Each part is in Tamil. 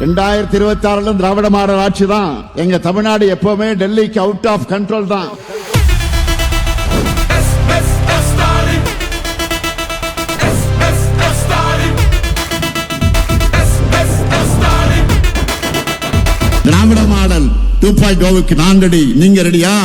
2026 திராவிட மாடல் ஆட்சி தான். எங்க தமிழ்நாடு எப்பவுமே டெல்லிக்கு அவுட் ஆஃப் கண்ட்ரோல் தான். திராவிட மாடல் 2.0க்கு நான் ரெடி, நீங்க ரெடியா?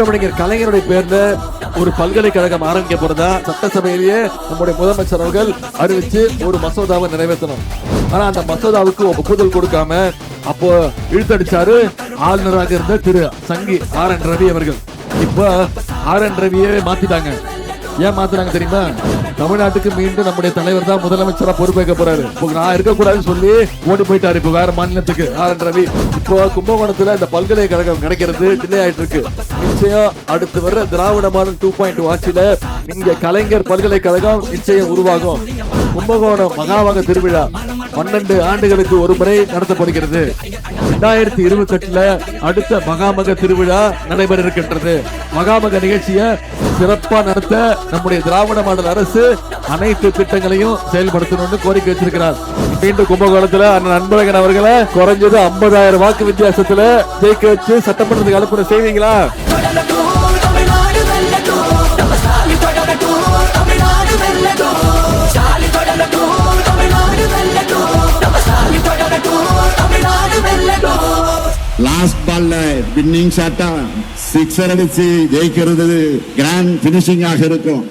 முத்தமிழர் கலைஞருடைய பேர்ல ஒரு பல்கலைக்கழகம் ஆரம்பிக்க போறதா சட்டசபையிலேயே நம்முடைய முதலமைச்சர் அவர்கள் அறிவிச்சு ஒரு மசோதாவை நிறைவேற்றணும். ஆனா அந்த மசோதாவுக்கு ஒப்புதல் கொடுக்காம அப்போ இழுத்தடிச்சாரு ஆளுநராக இருந்த திரு சங்கி RN ரவி அவர்கள். இப்ப RN ரவியே மாத்திட்டாங்க. ஏன் மாத்தினாங்க தெரியுமா? தமிழ்நாட்டுக்கு மீண்டும் நம்முடைய தலைவர் தான் முதலமைச்சரா பொறுப்பேற்க போறாரு. நான் இருக்கக்கூடாதுன்னு சொல்லி ஓடி போயிட்டாரு இப்போ வேற மாநிலத்துக்கு RN ரவி. இப்போ கும்பகோணத்துல இந்த பல்கலைக்கழகம் கிடைக்கிறது டிலே ஆயிட்டு இருக்கு. நிச்சயம் அடுத்து வர திராவிட மாடல் 2.0 ஆட்சியில இங்க கலைஞர் பல்கலைக்கழகம் நிச்சயம் உருவாகும். கும்பகோணம் மகாமக திருவிழா 12 ஆண்டுகளுக்கு ஒரு முறை நடத்தப்படுகிறது. 2028 அடுத்த மகாமக திருவிழா நடைபெற இருக்கின்றது. மகாமக நிகழ்ச்சியை சிறப்பா நடத்த நம்முடைய திராவிட மாடல் அரசு அனைத்து திட்டங்களையும் செயல்படுத்தணும்னு கோரிக்கை வச்சிருக்கிறார். மீண்டும் கும்பகோணத்துல அண்ணன் அன்பழகன் அவர்களை குறைஞ்சது 50,000 வாக்கு வித்தியாசத்துல ஜெயிக்க வச்சு சட்டமன்றத்துக்கு அனுப்புற செய்வீங்களா? லாஸ்ட் பால்ல வின்னிங் ஷாட்டா 6 அடிச்சு ஜெயிக்கிறது கிராண்ட் பினிஷிங் ஆக இருக்கும்.